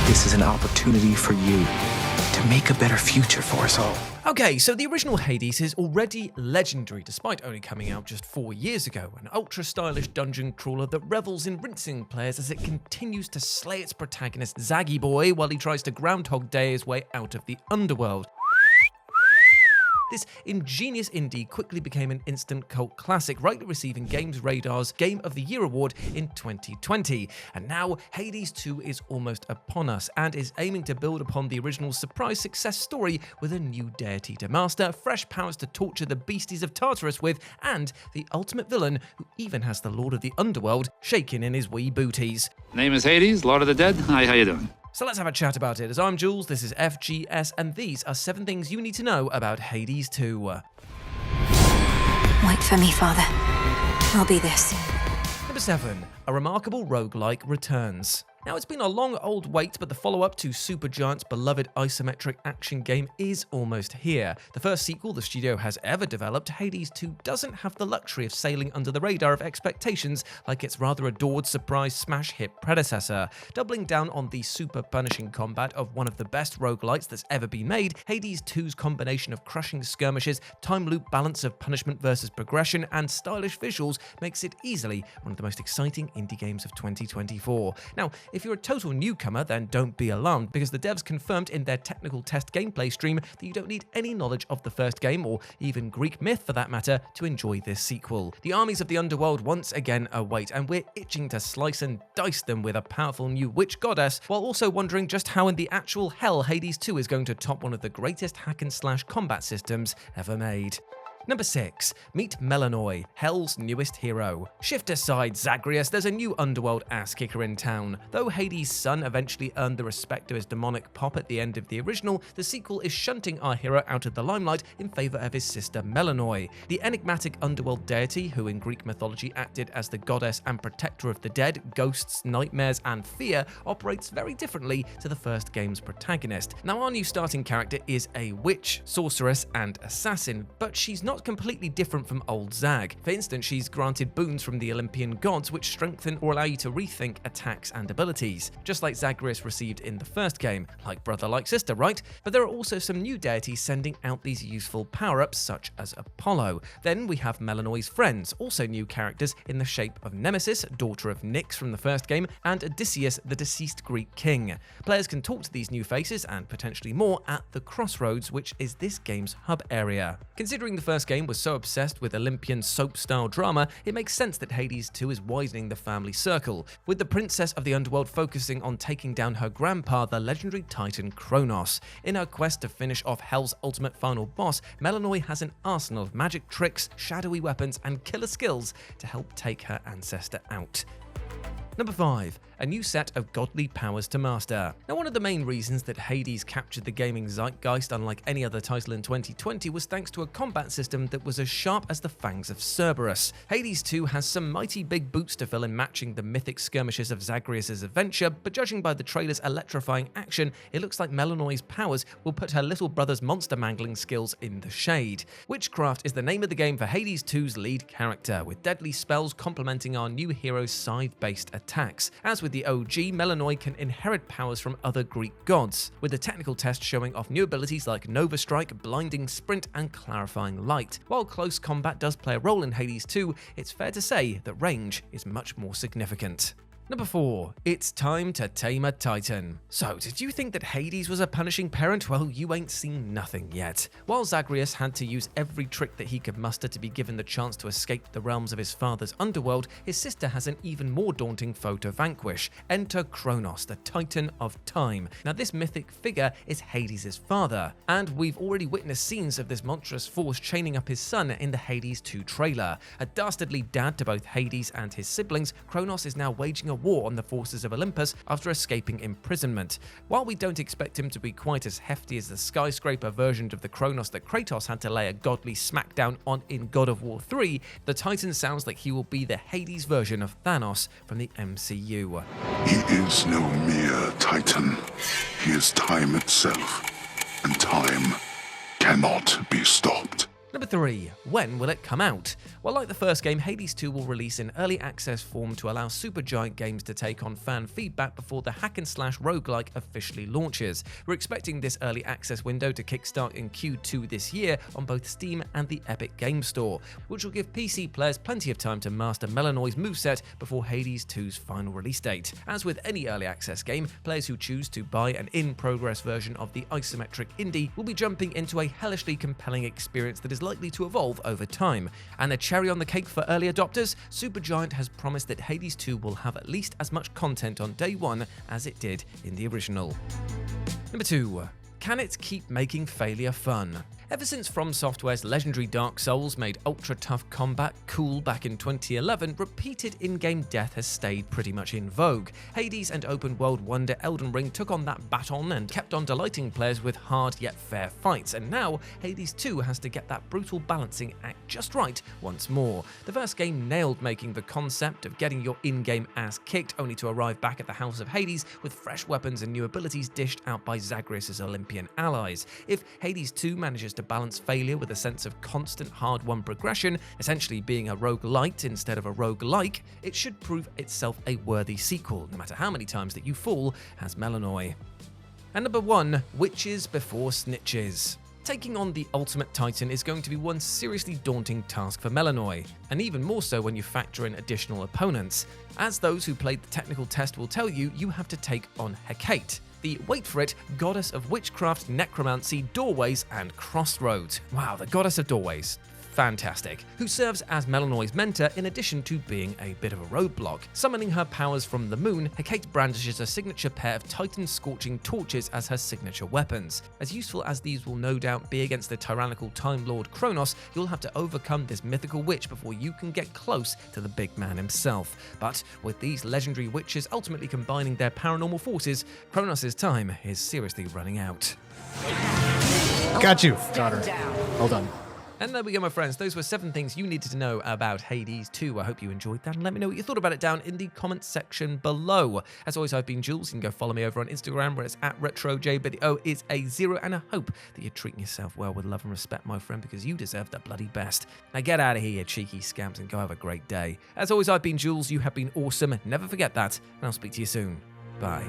This is an opportunity for you to make a better future for us all. Okay, so the original Hades is already legendary, despite only coming out just 4 years ago. An ultra-stylish dungeon crawler that revels in rinsing players as it continues to slay its protagonist, Zaggy Boy, while he tries to Groundhog Day his way out of the underworld. This ingenious indie quickly became an instant cult classic, rightly receiving Games Radar's Game of the Year award in 2020. And now, Hades 2 is almost upon us, and is aiming to build upon the original surprise success story with a new deity to master, fresh powers to torture the beasties of Tartarus with, and the ultimate villain who even has the Lord of the Underworld shaking in his wee booties. Name is Hades, Lord of the Dead. Hi, how you doing? So let's have a chat about it. As I'm Jules, this is FGS, and these are 7 things you need to know about Hades 2. Wait for me, Father. I'll be this. Number 7. A remarkable roguelike returns. Now, it's been a long old wait, but the follow-up to Supergiant's beloved isometric action game is almost here. The first sequel the studio has ever developed, Hades 2 doesn't have the luxury of sailing under the radar of expectations like its rather adored surprise smash hit predecessor. Doubling down on the super punishing combat of one of the best roguelites that's ever been made, Hades 2's combination of crushing skirmishes, time loop balance of punishment versus progression, and stylish visuals makes it easily one of the most exciting indie games of 2024. Now, if you're a total newcomer, then don't be alarmed, because the devs confirmed in their technical test gameplay stream that you don't need any knowledge of the first game, or even Greek myth for that matter, to enjoy this sequel. The armies of the underworld once again await, and we're itching to slice and dice them with a powerful new witch goddess, while also wondering just how in the actual hell Hades 2 is going to top one of the greatest hack-and-slash combat systems ever made. Number 6. Meet Melinoë, Hell's newest hero. Shift aside, Zagreus, there's a new underworld ass-kicker in town. Though Hades' son eventually earned the respect of his demonic pop at the end of the original, the sequel is shunting our hero out of the limelight in favour of his sister Melinoë. The enigmatic underworld deity, who in Greek mythology acted as the goddess and protector of the dead, ghosts, nightmares, and fear, operates very differently to the first game's protagonist. Now, our new starting character is a witch, sorceress, and assassin, but she's not completely different from old Zag. For instance, she's granted boons from the Olympian gods which strengthen or allow you to rethink attacks and abilities, just like Zagreus received in the first game. Like brother, like sister, right? But there are also some new deities sending out these useful power-ups, such as Apollo. Then we have Melinoë's friends, also new characters in the shape of Nemesis, daughter of Nyx from the first game, and Odysseus, the deceased Greek king. Players can talk to these new faces and potentially more at the Crossroads, which is this game's hub area. Considering the first game was so obsessed with Olympian soap-style drama, it makes sense that Hades 2 is widening the family circle, with the princess of the underworld focusing on taking down her grandpa, the legendary titan Chronos. In her quest to finish off Hell's ultimate final boss, Melinoë has an arsenal of magic tricks, shadowy weapons, and killer skills to help take her ancestor out. Number 5. A new set of godly powers to master. Now, one of the main reasons that Hades captured the gaming zeitgeist unlike any other title in 2020 was thanks to a combat system that was as sharp as the fangs of Cerberus. Hades 2 has some mighty big boots to fill in matching the mythic skirmishes of Zagreus' adventure, but judging by the trailer's electrifying action, it looks like Melinoë's powers will put her little brother's monster mangling skills in the shade. Witchcraft is the name of the game for Hades 2's lead character, with deadly spells complementing our new hero's scythe-based attacks. As with the OG, Melinoë can inherit powers from other Greek gods, with the technical test showing off new abilities like Nova Strike, Blinding Sprint, and Clarifying Light. While close combat does play a role in Hades 2, it's fair to say that range is much more significant. Number 4. It's time to tame a titan. So, did you think that Hades was a punishing parent? Well, you ain't seen nothing yet. While Zagreus had to use every trick that he could muster to be given the chance to escape the realms of his father's underworld, his sister has an even more daunting foe to vanquish. Enter Chronos, the Titan of Time. Now, this mythic figure is Hades' father, and we've already witnessed scenes of this monstrous force chaining up his son in the Hades 2 trailer. A dastardly dad to both Hades and his siblings, Chronos is now waging a war on the forces of Olympus after escaping imprisonment. While we don't expect him to be quite as hefty as the skyscraper version of the Chronos that Kratos had to lay a godly smackdown on in God of War 3, the Titan sounds like he will be the Hades version of Thanos from the MCU. He is no mere Titan. He is time itself, and time cannot be stopped. Number 3. When will it come out? Well, like the first game, Hades 2 will release in early access form to allow Supergiant Games to take on fan feedback before the hack-and-slash roguelike officially launches. We're expecting this early access window to kickstart in Q2 this year on both Steam and the Epic Games Store, which will give PC players plenty of time to master Melinoë's moveset before Hades 2's final release date. As with any early access game, players who choose to buy an in-progress version of the isometric indie will be jumping into a hellishly compelling experience that is likely to evolve over time. And the cherry on the cake for early adopters, Supergiant has promised that Hades 2 will have at least as much content on day one as it did in the original. Number 2. Can it keep making failure fun? Ever since From Software's legendary Dark Souls made ultra-tough combat cool back in 2011, repeated in-game death has stayed pretty much in vogue. Hades and open-world wonder Elden Ring took on that baton and kept on delighting players with hard yet fair fights, and now Hades 2 has to get that brutal balancing act just right once more. The first game nailed making the concept of getting your in-game ass kicked only to arrive back at the House of Hades with fresh weapons and new abilities dished out by Zagreus' Olympian allies. If Hades 2 manages to balance failure with a sense of constant hard-won progression, essentially being a roguelite instead of a roguelike, it should prove itself a worthy sequel, no matter how many times that you fall as Melinoë. And number 1, witches before snitches. Taking on the ultimate titan is going to be one seriously daunting task for Melinoë, and even more so when you factor in additional opponents. As those who played the technical test will tell you, you have to take on Hecate, the, wait for it, goddess of witchcraft, necromancy, doorways, and crossroads. Wow, the goddess of doorways. Fantastic. Who serves as Melinoë's mentor in addition to being a bit of a roadblock. Summoning her powers from the moon, Hecate brandishes a signature pair of Titan-scorching torches as her signature weapons. As useful as these will no doubt be against the tyrannical Time Lord Chronos, you'll have to overcome this mythical witch before you can get close to the big man himself. But with these legendary witches ultimately combining their paranormal forces, Chronos' time is seriously running out. Got you. Got her. Well done. And there we go, my friends. Those were 7 things you needed to know about Hades 2. I hope you enjoyed that, and let me know what you thought about it down in the comments section below. As always, I've been Jules. You can go follow me over on Instagram, where it's @RetroJ, but the O is a 0, and I hope that you're treating yourself well with love and respect, my friend, because you deserve the bloody best. Now get out of here, you cheeky scamps, and go have a great day. As always, I've been Jules. You have been awesome. Never forget that, and I'll speak to you soon. Bye.